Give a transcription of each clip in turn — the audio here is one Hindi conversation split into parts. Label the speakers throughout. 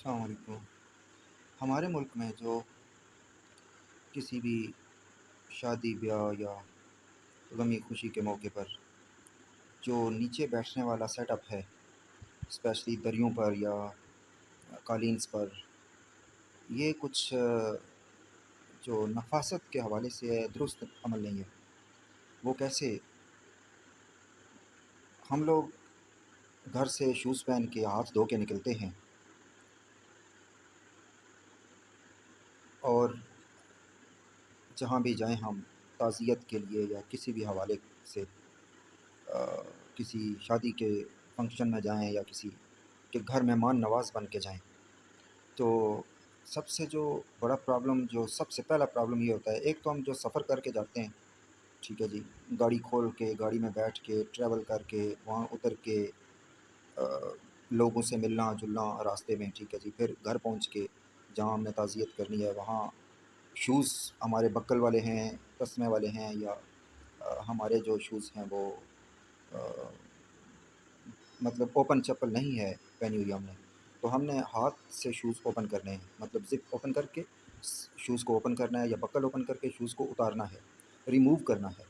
Speaker 1: अस्सलाम वालेकुम। हमारे मुल्क में जो किसी भी शादी ब्याह या गमी खुशी के मौके पर जो नीचे बैठने वाला सेटअप है, स्पेशली दरियों पर या कालीन्स पर, ये कुछ जो नफ़ासत के हवाले से दुरुस्त अमल नहीं है। वो कैसे? हम लोग घर से शूज़ पहन के हाथ धो के निकलते हैं और जहाँ भी जाएँ हम ताज़ियत के लिए या किसी भी हवाले से किसी शादी के फंक्शन में जाएँ या किसी के घर मेहमान नवाज़ बन के जाएँ, तो सबसे जो बड़ा प्रॉब्लम जो सबसे पहला प्रॉब्लम ये होता है, एक तो हम जो सफ़र करके जाते हैं, ठीक है जी, गाड़ी खोल के, गाड़ी में बैठ के, ट्रैवल करके, वहाँ उतर के लोगों से मिलना-जुलना रास्ते में, ठीक है जी। फिर घर पहुँच के जहाँ हमने ताज़ियत करनी है, वहाँ शूज़ हमारे बक्कल वाले हैं, तस्मे वाले हैं या हमारे जो शूज़ हैं वो अ, मतलब ओपन चप्पल नहीं है पहनी हुई हमने, तो हमने हाथ से शूज़ ओपन करने हैं, मतलब ज़िप ओपन करके शूज़ को ओपन करना है या बक्कल ओपन करके शूज़ को उतारना है, रिमूव करना है।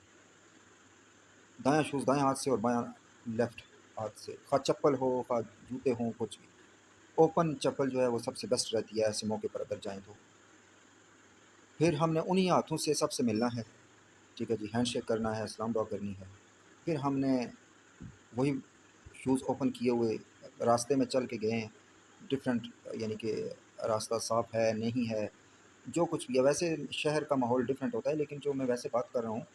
Speaker 1: दायाँ शूज़ दाएँ हाथ से और बायाँ लेफ्ट हाथ से, ख़ा चप्पल हो, ख़ा जूते हों, कुछ भी। ओपन चप्पल जो है वो सबसे बेस्ट रहती है ऐसे मौके पर अगर जाएँ तो। फिर हमने उन्हीं हाथों से सबसे मिलना है, ठीक है जी, हैंडशेक करना है, सलाम दुआ करनी है। फिर हमने वही शूज़ ओपन किए हुए रास्ते में चल के गए हैं, डिफरेंट यानी कि रास्ता साफ़ है, नहीं है, जो कुछ भी है। वैसे शहर का माहौल डिफरेंट होता है, लेकिन जो मैं वैसे बात कर रहा हूँ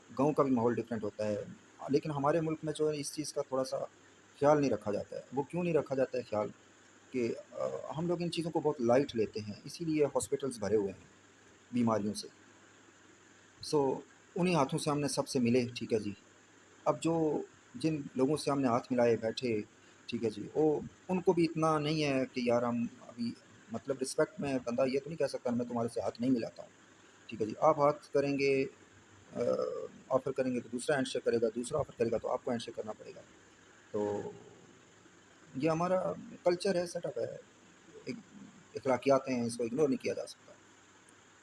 Speaker 1: गाँव का भी माहौल डिफरेंट होता है। लेकिन हमारे मुल्क में जो है इस चीज़ का थोड़ा-सा ख़्याल नहीं रखा जाता है। वो क्यों नहीं रखा जाता है ख़्याल कि हम लोग इन चीज़ों को बहुत लाइट लेते हैं, इसीलिए हॉस्पिटल्स भरे हुए हैं बीमारियों से। सो उन्हीं हाथों से हमने सबसे मिले, ठीक है जी। अब जो जिन लोगों से हमने हाथ मिलाए बैठे, ठीक है जी, वो उनको भी इतना नहीं है कि यार हम अभी मतलब रिस्पेक्ट में बंदा ये तो नहीं कह सकता मैं तुम्हारे से हाथ नहीं मिलाता हूँ, ठीक है जी। आप हाथ करेंगे अ, ऑफ़र करेंगे तो दूसरा हैंडशेक करेगा, दूसरा ऑफ़र करेगा तो आपको हैंडशेक करना पड़ेगा। तो ये हमारा कल्चर है, सेटअप है, एक अखलाकियात हैं, इसको इग्नोर नहीं किया जा सकता,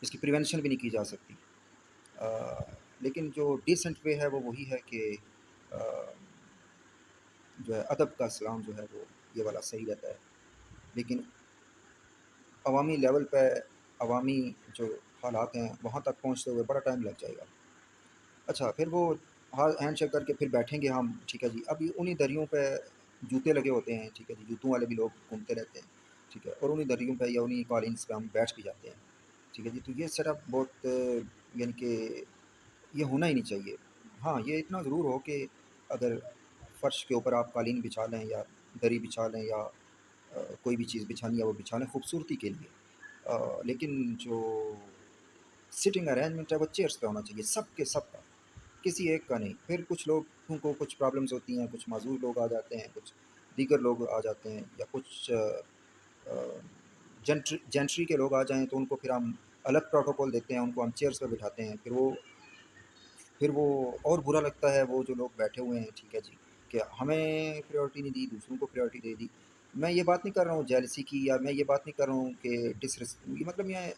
Speaker 1: इसकी प्रिवेंशन भी नहीं की जा सकती। लेकिन जो डिसेंट वे है वो वही है कि अ, जो है अदब का सलाम जो है वो ये वाला सही रहता है। लेकिन अवामी लेवल पे अवामी जो हालात हैं वहाँ तक पहुँचते हुए बड़ा टाइम लग जाएगा। अच्छा फिर वो हाँ, हैंडशेक करके फिर बैठेंगे हम, ठीक है जी। अभी उन्हीं दरियों पे जूते लगे होते हैं, ठीक है जी, जूतों वाले भी लोग घूमते रहते हैं, ठीक है। और उन्हीं दरियों पे या उन्हीं कालीन्स पे हम बैठ भी जाते हैं, ठीक है जी। तो ये सेटअप बहुत यानी कि ये होना ही नहीं चाहिए। हाँ, ये इतना ज़रूर हो कि अगर फ़र्श के ऊपर आप कालीन बिछा लें या दरी बिछा लें या कोई भी चीज़ बिछानी है वो बिछा लें खूबसूरती के लिए। लेकिन जो सिटिंग अरेंजमेंट है वो चेयर्स पे होना चाहिए, सब के सब का, किसी एक का नहीं। फिर कुछ लोगों को कुछ प्रॉब्लम्स होती हैं, कुछ माज़ूर लोग आ जाते हैं, कुछ दीगर लोग आ जाते हैं या कुछ अ, जेंट्री के लोग आ जाएँ तो उनको फिर हम अलग प्रोटोकॉल देते हैं, उनको हम चेयर्स पे बिठाते हैं। फिर वो और बुरा लगता है वो जो लोग बैठे हुए हैं, ठीक है जी, कि हमें प्रायोरिटी नहीं दी, दूसरों को प्रायोरिटी दे दी। मैं ये बात नहीं कर रहा हूँ जेलसी की या मैं ये बात नहीं कर रहा हूँ कि मतलब मैं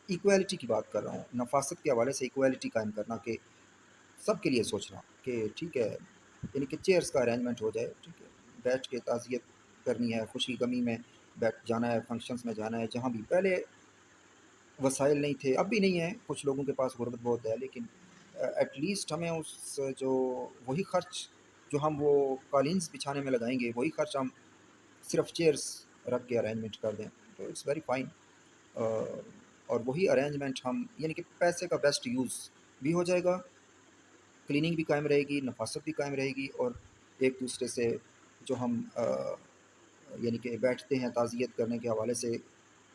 Speaker 1: इक्वालिटी की बात कर रहा हूँ। नफ़ासत के हवाले से इक्वालिटी कायम करना कि सबके लिए सोचना कि ठीक है, यानी कि चेयर्स का अरेंजमेंट हो जाए, ठीक है। बैठ के ताज़ियत करनी है, खुशी-गमी में बैठ जाना है, फंक्शंस में जाना है, जहाँ भी। पहले वसाइल नहीं थे, अब भी नहीं है, कुछ लोगों के पास गुर्बत बहुत है, लेकिन एट लीस्ट हमें उस जो वही खर्च जो हम वो कालीन्स बिछाने में लगाएँगे, वही खर्च हम सिर्फ़ चेयर्स रख के अरेंजमेंट कर दें, तो इट्स वेरी फाइन। अ, और वही अरेंजमेंट हम यानी कि पैसे का बेस्ट यूज़ भी हो जाएगा, क्लीनिंग भी कायम रहेगी, नफ़ासत भी कायम रहेगी और एक-दूसरे से जो हम यानी कि बैठते हैं ताज़ियत करने के हवाले से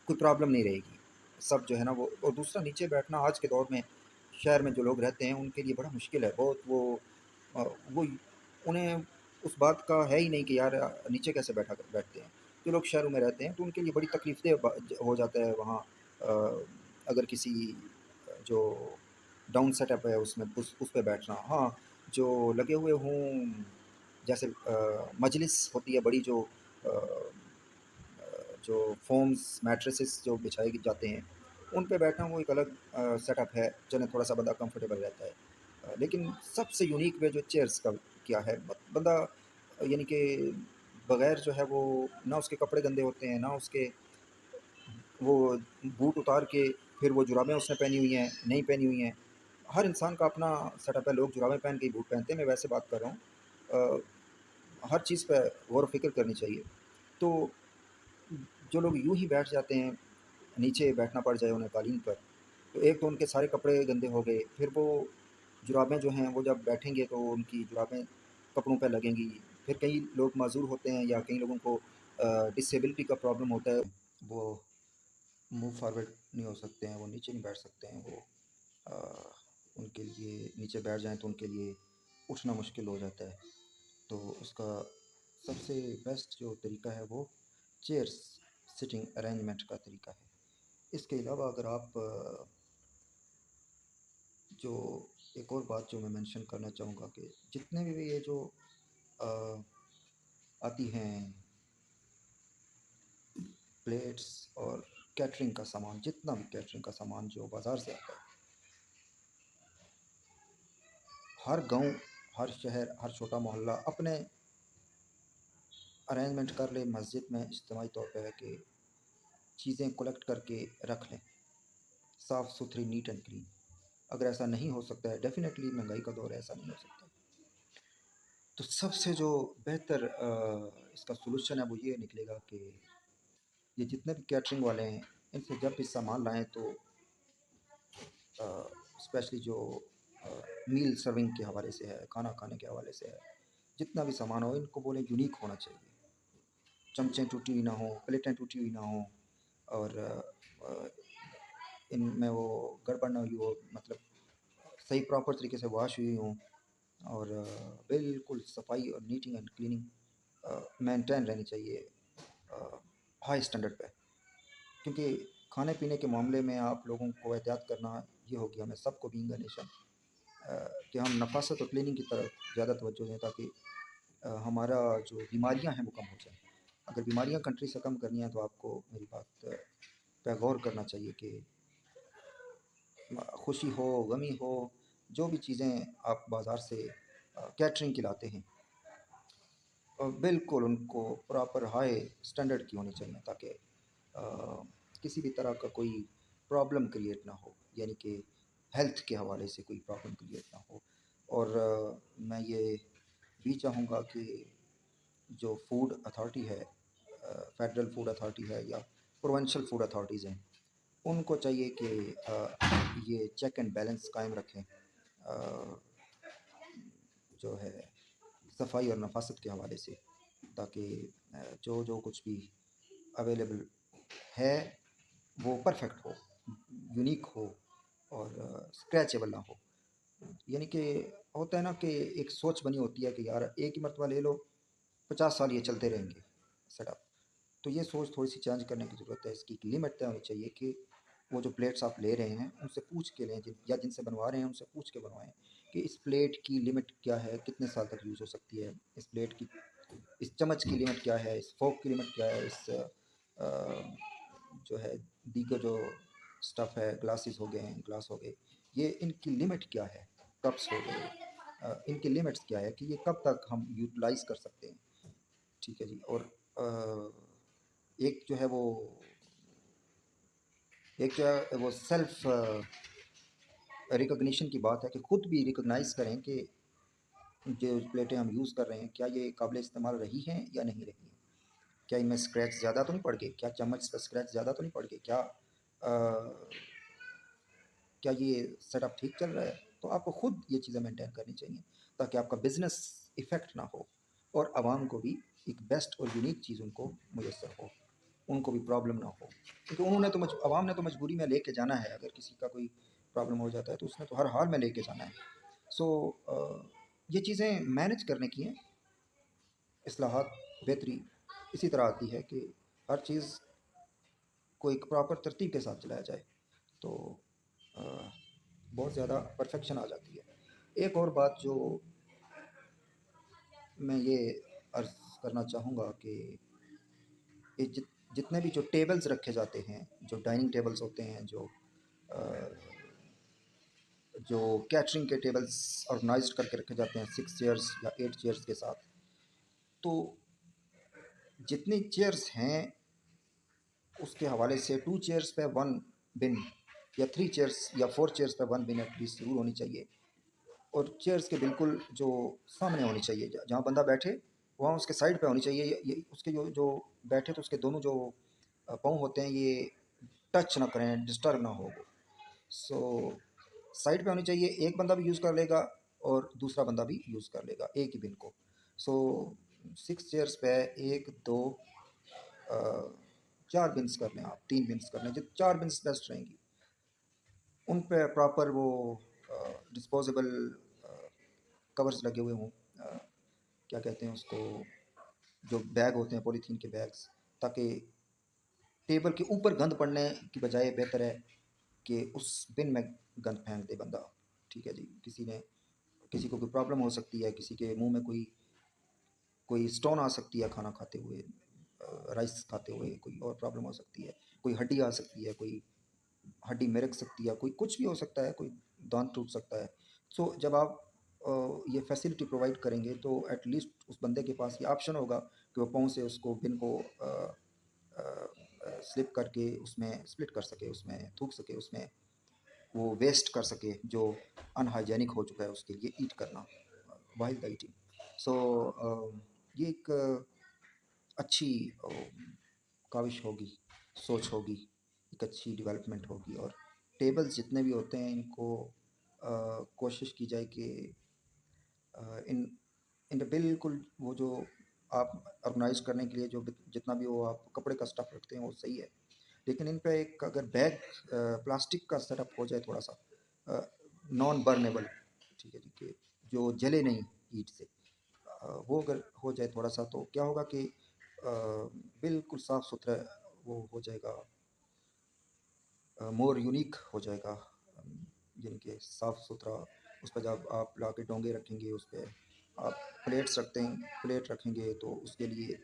Speaker 1: कोई प्रॉब्लम नहीं रहेगी। सब जो है ना वो और दूसरा नीचे बैठना आज के दौर में शहर में जो लोग रहते हैं उनके लिए बड़ा मुश्किल है। बहुत अ, वो उन्हें उस बात का है ही नहीं कि यार नीचे कैसे बैठते हैं। जो लोग शहरों में रहते हैं तो उनके लिए बड़ी तकलीफ़देह हो जाता है वहाँ अ, अगर किसी जो डाउन सेटअप है उसमें उस पे बैठना। हाँ, जो लगे हुए हों जैसे मजलिस होती है बड़ी जो जो फ़ोम्स, मैट्रेसेस जो बिछाए जाते हैं, उन पे बैठना वो एक अलग सेटअप है, चलें थोड़ा-सा बंदा कंफर्टेबल रहता है। लेकिन सबसे यूनिक वे जो चेयर्स का किया है, बंदा यानी कि बगैर जो है वो ना उसके कपड़े गंदे होते हैं, ना उसके वो बूट उतार के फिर वो जुराबें उसने पहनी हुई हैं, नहीं पहनी हुई हैं। हर इंसान का अपना सेटअप है, लोग जुराबें पहन के ही बूट पहनते हैं, मैं वैसे बात कर रहा हूँ। हर चीज़ पे गौर-व-फ़िक्र करनी चाहिए। तो जो लोग यूँ ही बैठ जाते हैं, नीचे बैठना पड़ जाए उन्हें कालीन पर, तो एक तो उनके सारे कपड़े गंदे हो गए, फिर वो जुराबें जो हैं वो जब बैठेंगे तो उनकी जुराबें कपड़ों पे लगेंगी। फिर कई लोग माज़ूर होते हैं या कई लोगों को डिसेबिलिटी का प्रॉब्लम होता है, वो मूव फॉरवर्ड नहीं हो सकते हैं, वो नीचे नहीं बैठ सकते हैं, वो उनके लिए नीचे बैठ जाएँ तो उनके लिए उठना मुश्किल हो जाता है। तो उसका सबसे बेस्ट जो तरीका है वो चेयर्स सिटिंग अरेंजमेंट का तरीका है। इसके अलावा अगर आप जो एक और बात जो मैं मेंशन करना चाहूँगा कि जितने भी ये जो अ, आती हैं प्लेट्स और कैटरिंग का सामान, जितना भी कैटरिंग का सामान जो बाज़ार से आता है, हर गाँव, हर शहर, हर छोटा मोहल्ला अपने अरेंजमेंट कर ले मस्जिद में इज्तिमाई तौर पे है कि चीज़ें कलेक्ट करके रख लें, साफ़ सुथरी, नीट एंड क्लीन। अगर ऐसा नहीं हो सकता है, डेफ़िनेटली महंगाई का दौर है, ऐसा नहीं हो सकता। तो सबसे जो बेहतर इसका सॉल्यूशन है वो ये निकलेगा कि ये जितने भी कैटरिंग वाले हैं, इनसे जब भी सामान लाएँ तो स्पेशली जो मील सर्विंग के हवाले से है, खाना खाने के हवाले से है, जितना भी सामान हो इनको बोलें यूनिक होना चाहिए। चमचे टूटी हुई ना हों, प्लेटें टूटी हुई ना हों और इनमें वो गड़बड़ ना हुई हो, मतलब सही प्रॉपर तरीके से वॉश हुई हों और बिल्कुल सफाई और नीटिंग एंड क्लीनिंग मेंटेन रहनी चाहिए हाई स्टैंडर्ड पे। क्योंकि खाने पीने के मामले में आप लोगों को एहतियात करना ये होगी हमें सबको बीइंग अ नेशन कि हम नफ़ासत और क्लीनिंग की तरफ ज़्यादा तवज्जो दें ताकि हमारा जो बीमारियां हैं वो कम हो जाएं। अगर बीमारियां कंट्री से कम करनी है तो आपको मेरी बात पे गौर करना चाहिए कि खुशी हो, गमी हो, जो भी चीज़ें आप बाज़ार से कैटरिंग की लाते हैं बिल्कुल उनको प्रॉपर हाई स्टैंडर्ड की होनी चाहिए ताकि किसी भी तरह का कोई प्रॉब्लम क्रिएट ना हो, यानी कि हेल्थ के हवाले से कोई प्रॉब्लम क्रिएट ना हो। और मैं ये भी चाहूँगा कि जो फूड अथॉरिटी है, फेडरल फूड अथॉरिटी है या प्रोविंशियल फूड अथॉरिटीज़ हैं, उनको चाहिए कि ये चेक एंड बैलेंस कायम रखें जो है सफाई और नफ़ासत के हवाले से, ताकि जो जो कुछ भी अवेलेबल है वो परफेक्ट हो, यूनिक हो और स्क्रैचेबल ना हो। यानी कि होता है ना कि एक सोच बनी होती है कि यार एक ही मरतबा ले लो, 50 साल ये चलते रहेंगे सेटअप। तो ये सोच थोड़ी-सी चेंज करने की ज़रूरत है, इसकी एक लिमिट तय होनी चाहिए कि वो जो प्लेट्स आप ले रहे हैं, उनसे पूछ के लें या जिनसे बनवा रहे हैं उनसे पूछ के बनवाएँ कि इस प्लेट की लिमिट क्या है, कितने साल तक यूज़ हो सकती है, इस प्लेट की इस चम्मच की लिमिट क्या है, इस फ़ोर्क की लिमिट क्या है, इस जो है दीगर जो स्टफ़ है, ग्लासेस हो गए हैं, ग्लास हो गए, ये इनकी लिमिट क्या है, कप्स हो गए इनकी लिमिट्स क्या है कि ये कब तक हम यूटिलाइज़ कर सकते हैं, ठीक है जी। और एक जो है वो एक जो है वो सेल्फ रिकॉग्निशन की बात है कि खुद भी रिकॉग्नाइज़ करें कि जो प्लेटें हम यूज़ कर रहे हैं, क्या ये काबिल इस्तेमाल रही हैं या नहीं रही हैं? क्या इनमें स्क्रैच ज़्यादा तो नहीं पड़ गए? क्या चम्मच पे स्क्रैच ज़्यादा तो नहीं पड़ गए? क्या ये सेटअप ठीक चल रहा है? तो आपको खुद ये चीज़ें मेंटेन करनी चाहिए ताकि आपका बिज़नेस इफ़ेक्ट ना हो और आवाम को भी एक बेस्ट और यूनिक चीज़ उनको मुयस्सर हो, उनको भी प्रॉब्लम ना हो। क्योंकि उन्होंने तो आवाम ने तो मजबूरी में लेके जाना है, अगर किसी का कोई प्रॉब्लम हो जाता है तो उसने तो हर हाल में लेके जाना है। सो ये चीज़ें मैनेज करने की हैं, इस्लाहात, बेहतरी इसी तरह आती है कि हर चीज़ को एक प्रॉपर तरतीब के साथ चलाया जाए तो अ, बहुत ज़्यादा परफेक्शन आ जाती है। एक और बात जो मैं ये अर्ज़ करना चाहूँगा कि ये जितने भी जो टेबल्स रखे जाते हैं, जो डाइनिंग टेबल्स होते हैं, जो कैटरिंग के टेबल्स ऑर्गेनाइज्ड करके रखे जाते हैं 6 चेयर्स या 8 चेयर्स के साथ, तो जितनी चेयर्स हैं उसके हवाले से 2 चेयर्स पे 1 बिन या 3 चेयर्स या 4 चेयर्स पे 1 बिन एटलीस्ट ज़रूर होनी चाहिए। और चेयर्स के बिल्कुल जो सामने होनी चाहिए, जहाँ बंदा बैठे वहाँ उसके साइड पे होनी चाहिए। ये उसके जो जो बैठे तो उसके दोनों जो पाँव होते हैं ये टच ना करें, डिस्टर्ब ना हो वो। सो साइड पे होनी चाहिए, एक बंदा भी यूज़ कर लेगा और दूसरा बंदा भी यूज़ कर लेगा एक ही बिन को। सो 6 चेयर्स पे 1, 2, 4 बिन्स कर लें आप, 3 बिन्स कर लें, जो 4 बिन्स बेस्ट रहेंगी। उन पे प्रॉपर वो डिस्पोजेबल कवर्स लगे हुए हों, क्या कहते हैं उसको, जो बैग होते हैं पॉलीथीन के बैग्स, ताकि टेबल के ऊपर गंद पड़ने की बजाय बेहतर है कि उस बिन में गंद फेंक दे बंदा। ठीक है जी, किसी को कोई प्रॉब्लम हो सकती है, किसी के मुंह में कोई कोई स्टोन आ सकती है खाना खाते हुए, राइस खाते हुए कोई और प्रॉब्लम हो सकती है, कोई हड्डी आ सकती है, कोई हड्डी मिरक सकती है, कोई कुछ भी हो सकता है, कोई दांत टूट सकता है। सो जब आप ये फैसिलिटी प्रोवाइड करेंगे तो एटलीस्ट उस बंदे के पास ये ऑप्शन होगा कि वो पाँव से उसको बिन को स्लिप करके उसमें स्प्लिट कर सके, उसमें थूक सके, उसमें वो वेस्ट कर सके जो अनहाइजेनिक हो चुका है उसके लिए ईट करना, वाइल द ईटिंग। सो ये एक अच्छी काविश होगी, सोच होगी, एक अच्छी डेवलपमेंट होगी। और टेबल्स जितने भी होते हैं इनको कोशिश की जाए कि इन इनपे बिल्कुल वो जो आप ऑर्गेनाइज करने के लिए जो जितना भी वो आप कपड़े का स्टफ़ रखते हैं वो सही है, लेकिन इन पे एक अगर बैग प्लास्टिक का सेटअप हो जाए थोड़ा सा नॉन बर्नेबल, ठीक है जी, कि जो जले नहीं हीट से, वो अगर हो जाए थोड़ा सा तो क्या होगा कि बिल्कुल साफ़ सुथरा वो हो जाएगा, मोर यूनिक हो जाएगा, यानी कि साफ़ सुथरा। उस पर जब आप ला के डोंगे रखेंगे, उस पर आप प्लेट रखेंगे तो उसके लिए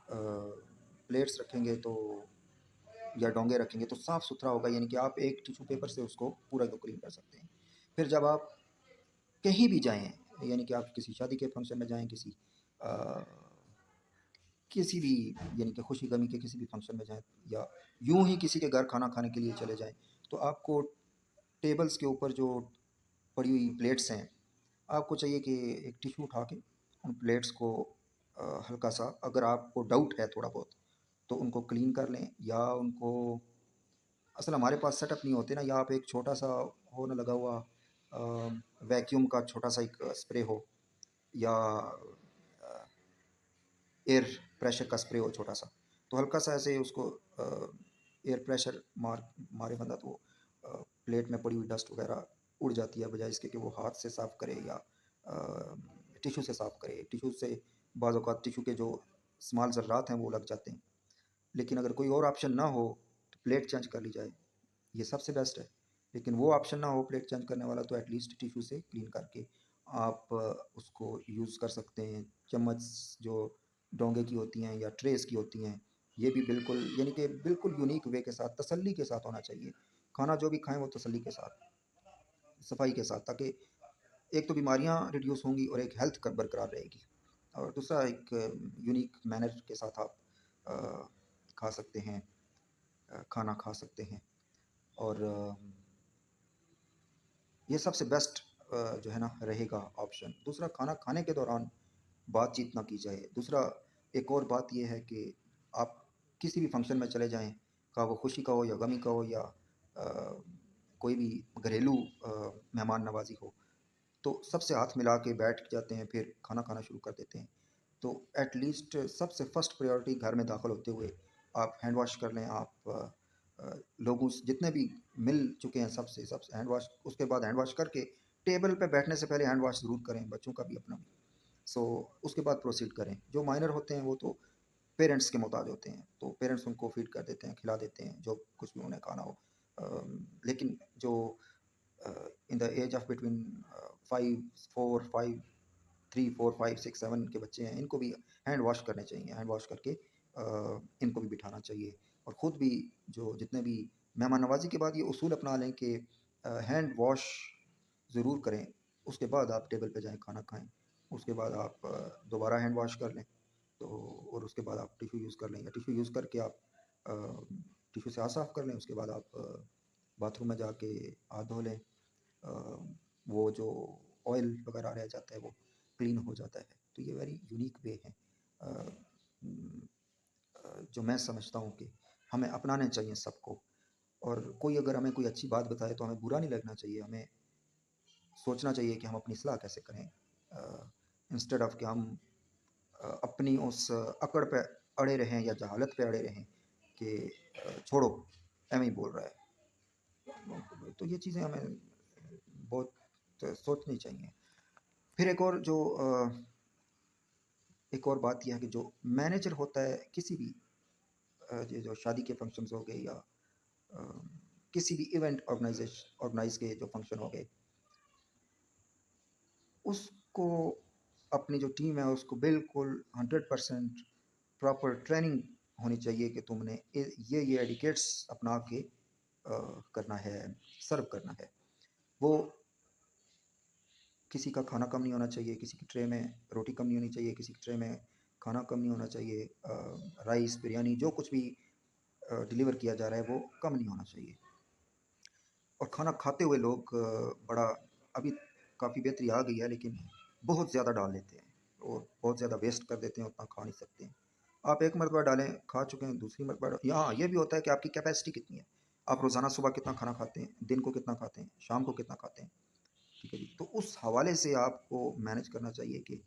Speaker 1: प्लेट्स रखेंगे तो या डोंगे रखेंगे तो साफ़ सुथरा होगा, यानी कि आप एक टिश्यू पेपर से उसको पूरा को क्लीन कर सकते हैं। फिर जब आप कहीं भी जाएं, यानी कि आप किसी शादी के फंक्शन में जाएं, किसी भी यानी कि खुशी गमी के किसी भी फंक्शन में जाएं, या यूं ही किसी के घर खाना खाने के लिए चले जाएं, तो आपको टेबल्स के ऊपर जो पड़ी हुई प्लेट्स हैं, आपको चाहिए कि एक टिश्यू उठा के उन प्लेट्स को हल्का सा, अगर आपको डाउट है थोड़ा बहुत, तो उनको क्लीन कर लें, या उनको, असल हमारे पास सेटअप नहीं होते ना, या आप एक छोटा सा हो ना लगा हुआ वैक्यूम का छोटा सा एक स्प्रे हो, या एयर प्रेशर का स्प्रे हो छोटा सा, तो हल्का सा ऐसे उसको एयर प्रेशर मारे बंदा, तो प्लेट में पड़ी हुई डस्ट वगैरह उड़ जाती है, बजाय इसके कि वो हाथ से साफ़ करे या टिशू से साफ़ करे। टिशू से बाज़ औक़ात टिशू के जो स्मॉल ज़र्रात हैं वो लग जाते हैं, लेकिन अगर कोई और ऑप्शन ना हो तो प्लेट चेंज कर ली जाए, ये सबसे बेस्ट है। लेकिन वो ऑप्शन ना हो प्लेट चेंज करने वाला, तो एटलीस्ट टिश्यू से क्लीन करके आप उसको यूज़ कर सकते हैं। चम्मच जो डोंगे की होती हैं या ट्रेस की होती हैं, ये भी बिल्कुल, यानी कि बिल्कुल यूनिक वे के साथ, तसल्ली के साथ होना चाहिए। खाना जो भी खाएं वो तसल्ली के साथ, सफाई के साथ, ताकि एक तो बीमारियां रिड्यूस होंगी और एक हेल्थ बरकरार रहेगी, और दूसरा एक यूनिक मैनर के साथ आप अ, खा सकते हैं, खाना खा सकते हैं। और ये सबसे बेस्ट जो है ना रहेगा ऑप्शन। दूसरा, खाना खाने के दौरान बातचीत ना की जाए। दूसरा, एक और बात ये है कि आप किसी भी फंक्शन में चले जाएं, का वो खुशी का हो या गमी का हो, या कोई भी घरेलू मेहमान नवाजी हो, तो सबसे हाथ मिला के बैठ जाते हैं, फिर खाना खाना शुरू कर देते हैं। तो एटलीस्ट सबसे फर्स्ट प्रायोरिटी, घर में दाखिल होते हुए आप हैंड वॉश कर लें। आप लोगों से जितने भी मिल चुके हैं सबसे सबसे हैंड वॉश, उसके बाद हैंड वॉश करके टेबल पे बैठने से पहले हैंड वॉश ज़रूर करें, बच्चों का भी अपना भी। सो उसके बाद प्रोसीड करें। जो माइनर होते हैं वो तो पेरेंट्स के मोहताज होते हैं, तो पेरेंट्स उनको फीड कर देते हैं, खिला देते हैं जो कुछ भी उन्हें खाना हो। लेकिन जो in the age of between 5 4 5 3, 4, 5, 6, 7 के बच्चे हैं, इनको भी हैंड वॉश करने चाहिए। हैंड वॉश करके इनको भी बिठाना चाहिए, और ख़ुद भी जो जितने भी मेहमान नवाज़ी के बाद ये उसूल अपना लें कि हैंड वॉश ज़रूर करें, उसके बाद आप टेबल पे जाएँ, खाना खाएँ। उसके बाद आप दोबारा हैंड वॉश कर लें, तो और उसके बाद आप टिश्यू यूज़ कर लें, या टिश्यू यूज़ करके आप टिश्यू से हाथ साफ़ कर लें। उसके बाद आप बाथरूम में जाके हाथ धो लें। वो जो ऑयल वगैरह रह जाता है वो क्लीन हो जाता है। तो ये वेरी यूनिक वे है जो मैं समझता हूँ कि हमें अपनाने चाहिए सबको। और कोई अगर हमें कोई अच्छी बात बताए तो हमें बुरा नहीं लगना चाहिए, हमें सोचना चाहिए कि हम अपनी इस्लाह कैसे करें, इंस्टेड ऑफ कि हम अपनी उस अकड़ पे अड़े रहें या जहालत पे अड़े रहें कि छोड़ो, एवें ही बोल रहा है। तो ये चीज़ें हमें बहुत सोचनी चाहिए। फिर एक और बात यह है कि जो मैनेजर होता है किसी भी ये जो शादी के फंक्शंस हो गए, या किसी भी इवेंट ऑर्गेनाइज के जो फंक्शन हो गए, उसको अपनी जो टीम है उसको बिल्कुल 100% प्रॉपर ट्रेनिंग होनी चाहिए कि तुमने ये एडिकेट्स अपना के करना है, सर्व करना है। वो किसी का खाना कम नहीं होना चाहिए, किसी की ट्रे में रोटी कम नहीं होनी चाहिए, किसी की ट्रे में खाना कम नहीं होना चाहिए। राइस, बिरयानी, जो कुछ भी डिलीवर किया जा रहा है वो कम नहीं होना चाहिए। और खाना खाते हुए लोग बड़ा अभी काफ़ी बेहतरी आ गई है, लेकिन बहुत ज़्यादा डाल लेते हैं और बहुत ज़्यादा वेस्ट कर देते हैं, उतना खा नहीं सकते हैं। आप एक मरतबा डालें, खा चुके हैं, दूसरी मरतबा यहाँ ये भी होता है कि आपकी कैपेसिटी कितनी है, आप रोज़ाना सुबह कितना खाना खाते हैं, दिन को कितना खाते हैं, शाम को कितना खाते हैं। ठीक है जी, तो उस हवाले से आपको मैनेज करना चाहिए कि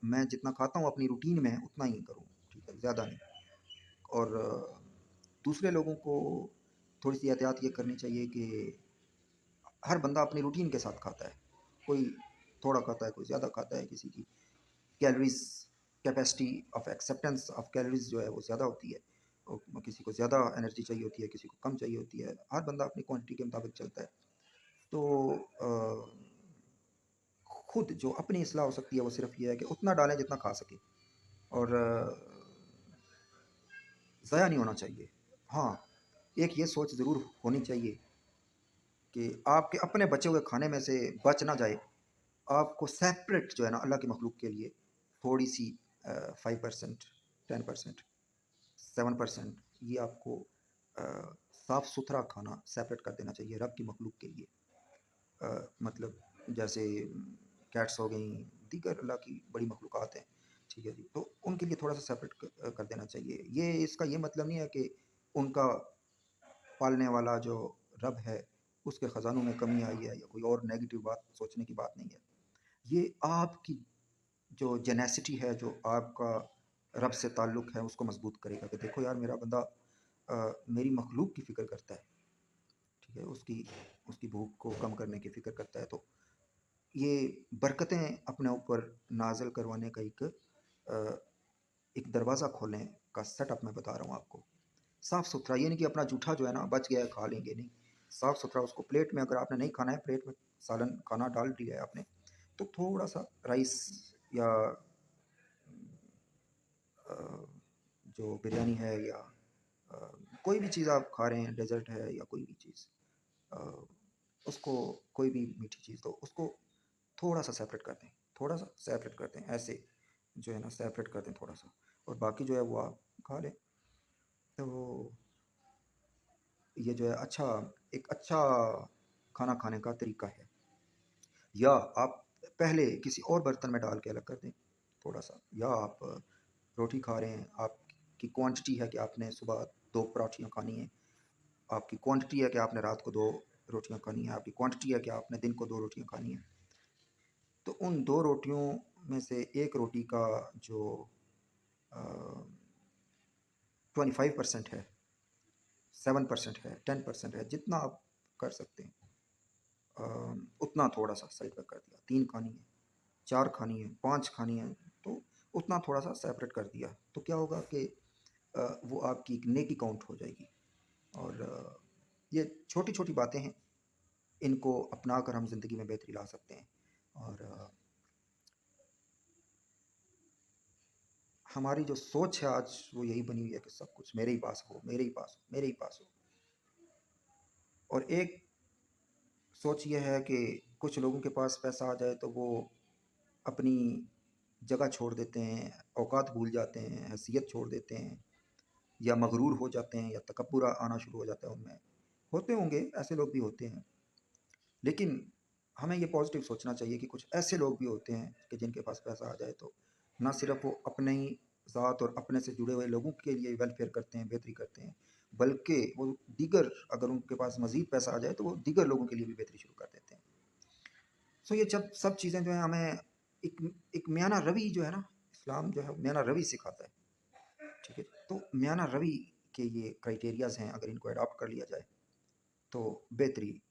Speaker 1: मैं जितना खाता हूँ अपनी रूटीन में उतना ही करूँ, ठीक है, ज़्यादा नहीं। और दूसरे लोगों को थोड़ी सी एहतियात ये करनी चाहिए कि हर बंदा अपनी रूटीन के साथ खाता है, कोई थोड़ा खाता है, कोई ज़्यादा खाता है, किसी की calories capacity of acceptance of calories जो है वो ज़्यादा होती है, और किसी को ज़्यादा एनर्जी चाहिए होती है, किसी को कम चाहिए होती है। हर बंदा अपनी क्वांटिटी के मुताबिक चलता है। तो खुद जो अपनी इस्लाह हो सकती है वो सिर्फ ये है कि उतना डालें जितना खा सके, और ज़ाया नहीं होना चाहिए। हाँ, एक ये सोच ज़रूर होनी चाहिए कि आपके अपने बचे हुए खाने में से बच ना जाए, आपको सेपरेट जो है ना अल्लाह की मखलूक के लिए थोड़ी सी 5%, 10%, 7% ये आपको साफ़ सुथरा खाना सेपरेट कर देना चाहिए रब की मखलूक के लिए। मतलब जैसे कैट्स हो गई, दीगर अल्लाह की बड़ी मखलूक़ात हैं, ठीक है जी, तो उनके लिए थोड़ा सा सेपरेट कर देना चाहिए। ये इसका ये मतलब नहीं है कि उनका पालने वाला जो रब है उसके ख़जानों में कमी आई है, या कोई और नेगेटिव बात सोचने की बात नहीं है। ये आपकी जो जेनेसिटी है, जो आपका रब से ताल्लुक़ है, उसको मजबूत करेगा कि देखो यार, मेरा बंदा मेरी मखलूक की फ़िक्र करता है, ठीक है, उसकी उसकी भूख को कम करने की फ़िक्र करता है। तो ये बरकतें अपने ऊपर नाज़िल करवाने का एक दरवाज़ा खोलने का सेटअप मैं बता रहा हूँ आपको। साफ़ सुथरा, ये नहीं कि अपना जूठा जो है ना बच गया है खा लेंगे, नहीं। साफ़ सुथरा उसको प्लेट में, अगर आपने नहीं खाना है, प्लेट में सालन खाना डाल दिया है आपने, तो थोड़ा सा राइस, या जो बिरयानी है, या कोई भी चीज़ आप खा रहे हैं, डेज़र्ट है या कोई भी चीज़, उसको, कोई भी मीठी चीज़, तो उसको थोड़ा सा सेपरेट कर दें, थोड़ा सा सेपरेट कर दें, ऐसे जो है ना सेपरेट कर दें थोड़ा सा, और बाकी जो है वो आप खा लें। तो ये जो है एक अच्छा खाना खाने का तरीका है। या आप पहले किसी और बर्तन में डाल के अलग कर दें थोड़ा सा, या आप रोटी खा रहे हैं, आपकी क्वांटिटी है कि आपने सुबह 2 पराठियाँ खानी हैं, आपकी क्वांटिटी है कि आपने रात को 2 रोटियाँ खानी हैं, आपकी क्वांटिटी है कि आपने दिन को 2 रोटियाँ खानी हैं। तो उन 2 रोटियों में से एक रोटी का जो 25% है, 7% है, 10% है, जितना आप कर सकते हैं, उतना थोड़ा सा साइड पर कर दिया। 3 खानी है, 4 खानी है, 5 खानी है, तो उतना थोड़ा सा सेपरेट कर दिया। तो क्या होगा कि वो आपकी एक नेकी काउंट हो जाएगी। और ये छोटी छोटी बातें हैं, इनको अपना कर हम ज़िंदगी में बेहतरी ला सकते हैं। और हमारी जो सोच है आज वो यही बनी हुई है कि सब कुछ मेरे ही पास हो, मेरे ही पास हो, मेरे ही पास हो। और एक सोच ये है कि कुछ लोगों के पास पैसा आ जाए तो वो अपनी जगह छोड़ देते हैं, औकात भूल जाते हैं, हैसियत छोड़ देते हैं, या मगरूर हो जाते हैं, या तकब्बुर आना शुरू हो जाता है उनमें। होते होंगे, ऐसे लोग भी होते हैं, लेकिन हमें ये पॉजिटिव सोचना चाहिए कि कुछ ऐसे लोग भी होते हैं कि जिनके पास पैसा आ जाए तो ना सिर्फ वो अपने ही ज़ात और अपने से जुड़े हुए लोगों के लिए वेलफेयर करते हैं, बेहतरी करते हैं, बल्कि वो दीगर, अगर उनके पास मज़ीद पैसा आ जाए तो वो दीगर लोगों के लिए भी बेहतरी शुरू कर देते हैं। सो ये जब सब चीज़ें जो हैं हमें एक एक म्याना रवि जो है ना, इस्लाम जो है म्याना रवि सिखाता है, ठीक है? तो म्याना रवि के ये क्राइटेरियाज़ हैं, अगर इनको अडॉप्ट कर लिया जाए तो बेहतरी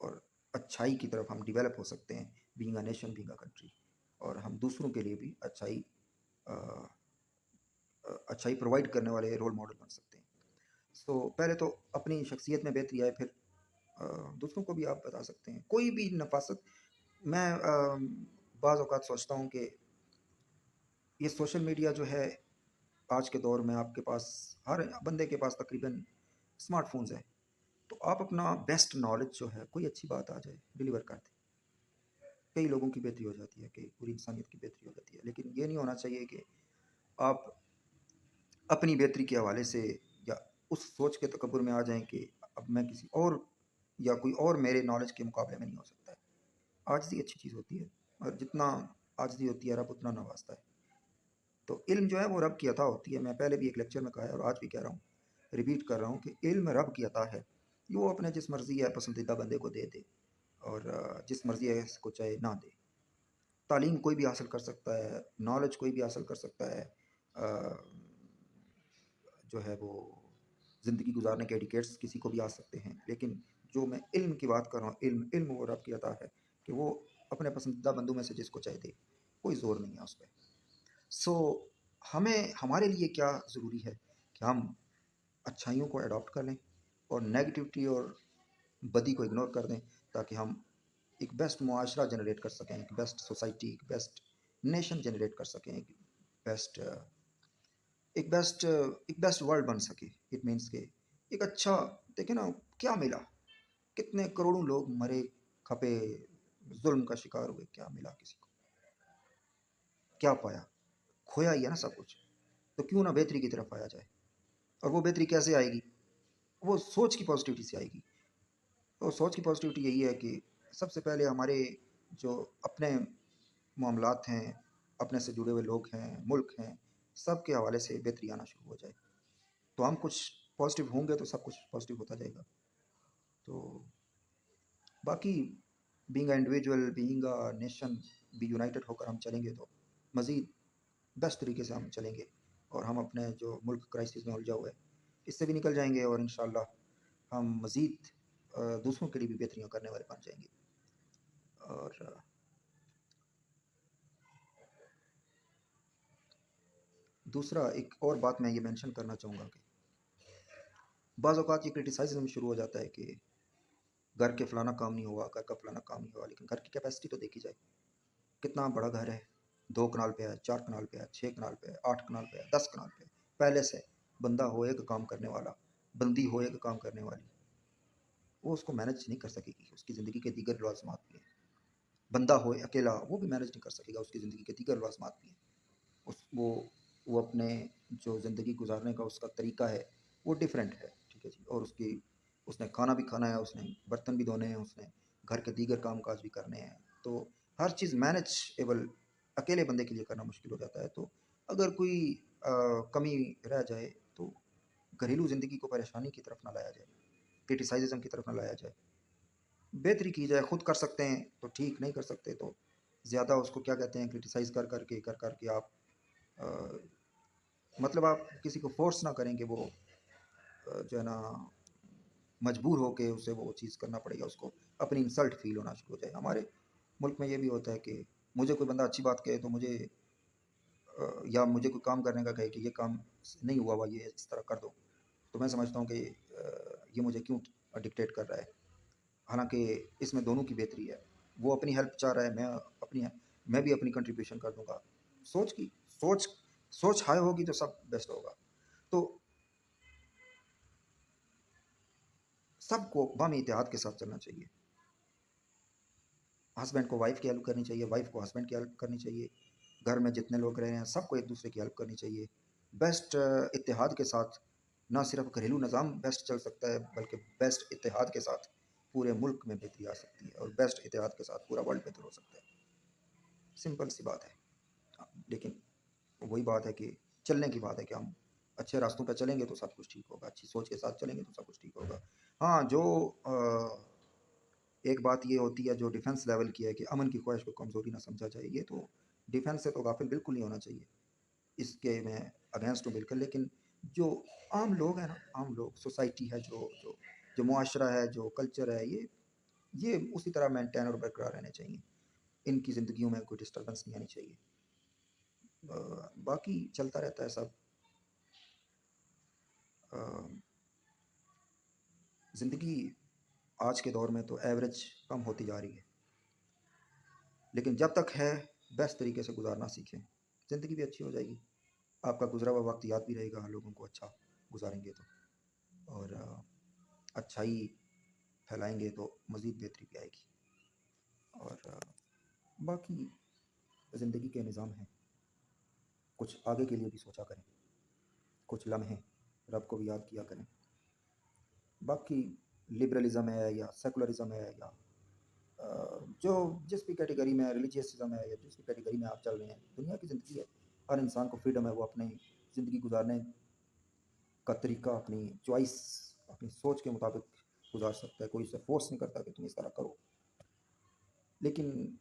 Speaker 1: और अच्छाई की तरफ हम डेवलप हो सकते हैं, being a nation, being a country, और हम दूसरों के लिए भी अच्छाई प्रोवाइड करने वाले रोल मॉडल बन सकते हैं। सो पहले तो अपनी शख्सियत में बेहतरी आए, फिर दूसरों को भी आप बता सकते हैं कोई भी नफासत। मैं बाज़ औक़ात सोचता हूँ कि ये सोशल मीडिया जो है, आज के दौर में आपके पास हर बंदे के पास तकरीबन स्मार्टफोन्स हैं, तो आप अपना बेस्ट नॉलेज जो है, कोई अच्छी बात आ जाए डिलीवर कर दें, कई लोगों की बेहतरी हो जाती है, कई पूरी इंसानियत की बेहतरी हो जाती है। लेकिन ये नहीं होना चाहिए कि आप अपनी बेहतरी के हवाले से या उस सोच के तकब्बुर में आ जाएं कि अब मैं किसी और या कोई और मेरे नॉलेज के मुकाबले में नहीं हो सकता है। आजिज़ी अच्छी चीज़ होती है, और जितना आजिज़ी होती है रब उतना नवाजता है। तो इल्म जो है वो रब की अता होती है। मैं पहले भी एक लेक्चर में कहा है और आज भी कह रहा हूँ, रिपीट कर रहा हूँ कि इल्म रब की अता है। ये वो अपने जिस मर्ज़ी या पसंदीदा बंदे को दे दे, और जिस मर्ज़ी है को चाहे ना दे। तालीम कोई भी हासिल कर सकता है, नॉलेज कोई भी हासिल कर सकता है, जो है वो ज़िंदगी गुजारने के एडिकेट्स किसी को भी आ सकते हैं। लेकिन जो मैं इल्म की बात कर रहा हूँ, इल्म इल्म वो रब की अता है कि वो अपने पसंदीदा बंदों में से जिसको चाहे दे, कोई ज़ोर नहीं है उस पे। सो हमें हमारे लिए क्या ज़रूरी है कि हम अच्छाइयों को अडॉप्ट कर लें और नेगेटिविटी और बदी को इग्नोर कर दें, ताकि हम एक बेस्ट मुआशरा जनरेट कर सकें, एक बेस्ट सोसाइटी, एक बेस्ट नेशन जनरेट कर सकें, बेस्ट एक बेस्ट वर्ल्ड बन सके। इट मीन्स के एक अच्छा, देखे ना क्या मिला, कितने करोड़ों लोग मरे, खपे, जुल्म का शिकार हुए, क्या मिला किसी को, क्या पाया? खोया ही है ना सब कुछ। तो क्यों ना बेहतरी की तरफ आया जाए। और वो बेहतरी कैसे आएगी? वो सोच की पॉजिटिविटी से आएगी। तो सोच की पॉजिटिविटी यही है कि सबसे पहले हमारे जो अपने मामलात हैं, अपने से जुड़े हुए लोग हैं, मुल्क हैं, सब के हवाले से बेहतरी आना शुरू हो जाए। तो हम कुछ पॉजिटिव होंगे तो सब कुछ पॉजिटिव होता जाएगा। तो बाकी being a individual, being a nation, भी यूनाइटेड होकर हम चलेंगे तो मज़ीद बेस्ट तरीके से हम चलेंगे, और हम अपने जो मुल्क क्राइसिस में उलझा हुआ है, इससे भी निकल जाएंगे, और इंशाल्लाह हम मज़ीद दूसरों के लिए भी बेहतरियाँ करने वाले बन जाएंगे। और दूसरा एक और बात मैं ये मेंशन करना चाहूँगा कि बाज़ औक़ात ये क्रिटिसाइज़्म शुरू हो जाता है कि घर के फ़लाना काम नहीं हुआ, घर का फ़लाना काम नहीं हुआ, लेकिन घर की कैपेसिटी तो देखी जाए। कितना बड़ा घर है, 2 कनाल पे है, 4 कनाल पे है, 6 कनाल पे है, 8 कनाल पे है, 10 कनाल पे है, पैलेस है, बंदा हो एक काम करने वाला, बंदी हो एक काम करने वाली, वो उसको मैनेज नहीं कर सकेगी, उसकी ज़िंदगी के दीगर लवाज़िमात भी हैं। बंदा हो अकेला, वो भी मैनेज नहीं कर सकेगा, उसकी ज़िंदगी के दीगर लवाज़िमात भी हैं। उस वो अपने जो ज़िंदगी गुज़ारने का उसका तरीका है, वो डिफरेंट है, ठीक है जी। और उसने खाना भी खाना है, उसने बर्तन भी धोने हैं, उसने घर के दीगर काम-काज भी करने हैं। तो हर चीज़ मैनेजेबल अकेले बंदे के लिए करना मुश्किल हो जाता है। तो अगर कोई कमी रह जाए तो घरेलू ज़िंदगी को परेशानी की तरफ ना लाया जाए, क्रिटिसाइज़्म की तरफ ना लाया जाए। बेहतरी की जाए, खुद कर सकते हैं तो ठीक, नहीं कर सकते तो ज़्यादा उसको क्या कहते हैं, क्रिटिसाइज़ कर के आप अ, मतलब आप किसी को फ़ोर्स ना करें कि वो जो है ना मजबूर होके उसे वो चीज़ करना पड़ेगा, उसको अपनी इंसल्ट फ़ील होना शुरू हो जाए। हमारे मुल्क में ये भी होता है कि मुझे कोई बंदा अच्छी बात कहे तो या मुझे कोई काम करने का कहे कि ये काम नहीं हुआ हुआ, ये इस तरह कर दो, तो मैं समझता हूँ कि ये मुझे क्यों डिक्टेट कर रहा है। हालाँकि इसमें दोनों की बेहतरी है। वो अपनी हेल्प चाह रहा है, मैं भी अपनी कंट्रीब्यूशन कर दूँगा। सोच सोच हाई होगी तो सब बेस्ट होगा। तो सबको बामी इत्तेहाद के साथ चलना चाहिए। हस्बैंड को वाइफ की हेल्प करनी चाहिए, वाइफ को हस्बैंड की हेल्प करनी चाहिए, घर में जितने लोग रह रहे हैं सबको एक दूसरे की हेल्प करनी चाहिए। बेस्ट इत्तेहाद के साथ ना सिर्फ घरेलू निज़ाम बेस्ट चल सकता है, बल्कि बेस्ट इत्तेहाद के साथ पूरे मुल्क में बेहतरी आ सकती है, और बेस्ट इत्तेहाद के साथ पूरा वर्ल्ड बेहतर हो सकता है। सिंपल सी बात है। लेकिन वही बात है कि चलने की बात है कि हम अच्छे रास्तों पर चलेंगे तो सब कुछ ठीक होगा, अच्छी सोच के साथ चलेंगे तो सब कुछ ठीक होगा। हाँ, जो एक बात ये होती है जो डिफेंस लेवल की है कि अमन की ख्वाहिश को कमज़ोरी ना समझा जाए, ये तो डिफेंस से तो गाफिल बिल्कुल नहीं होना चाहिए, इसके मैं अगेंस्ट हूँ बिल्कुल। लेकिन जो आम लोग हैं ना, आम लोग, सोसाइटी है, जो जो जो मुआशरा है, जो कल्चर है, ये उसी तरह मेंटेन और बरकरार रहने चाहिए। इनकी ज़िंदगियों में कोई डिस्टर्बेंस नहीं आनी चाहिए। बाकी चलता रहता है सब। ज़िंदगी आज के दौर में तो एवरेज कम होती जा रही है, लेकिन जब तक है बेस्ट तरीके से गुजारना सीखें, ज़िंदगी भी अच्छी हो जाएगी। आपका गुजरा हुआ वक्त याद भी रहेगा, लोगों को अच्छा गुजारेंगे तो, और अच्छाई फैलाएंगे तो मज़ीद बेहतरी भी आएगी। और बाकी ज़िंदगी के निज़ाम हैं, कुछ आगे के लिए भी सोचा करें, कुछ लम्हे रब को भी याद किया करें। बाकी लिबरलिज़म है या सेकुलरिज़म है या जो जिस भी कैटेगरी में, रिलीजियसिज्म है या जिस भी कैटेगरी में आप चल रहे हैं, दुनिया की ज़िंदगी है। हर इंसान को फ्रीडम है, वो अपनी ज़िंदगी गुजारने का तरीका अपनी चॉइस, अपनी सोच के मुताबिक गुजार सकता है। कोई उसे फोर्स नहीं करता कि तुम इस तरह करो। लेकिन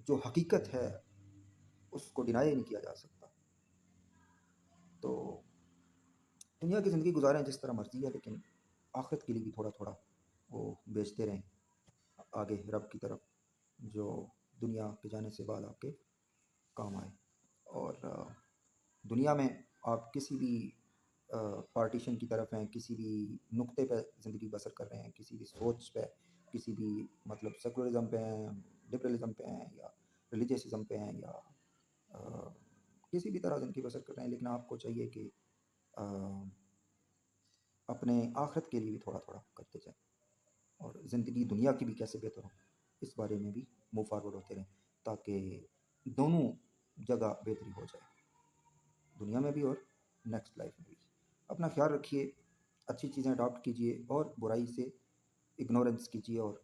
Speaker 1: जो हकीकत है उसको डिनाई नहीं किया जा सकता। तो दुनिया की ज़िंदगी गुजारें जिस तरह मर्जी है, लेकिन आखिरत के लिए भी थोड़ा थोड़ा वो बेचते रहें आगे रब की तरफ, जो दुनिया के जाने से बाद आपके काम आए। और दुनिया में आप किसी भी पार्टीशन की तरफ हैं, किसी भी नुक्ते पे ज़िंदगी बसर कर रहे हैं, किसी भी सोच पे, किसी भी मतलब सेकुलरिज्म पे हैं, लिबरलिज्म पे हैं, या रिलीजियसिज्म पे हैं, या अ, किसी भी तरह ज़िंदगी बसर कर रहे हैं, लेकिन आपको चाहिए कि अ, अपने आखिरत के लिए भी थोड़ा थोड़ा करते जाएं, और ज़िंदगी दुनिया की भी कैसे बेहतर हो इस बारे में भी मूव फारवर्ड होते रहें, ताकि दोनों जगह बेहतरी हो जाए, दुनिया में भी और नेक्स्ट लाइफ में भी। अपना ख्याल रखिए, अच्छी चीज़ें अडॉप्ट कीजिए और बुराई से इग्नोरेंस कीजिए और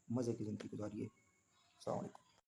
Speaker 1: मज़े की ज़िंदगी गुजारिए। अस्सलाम वालेकुम।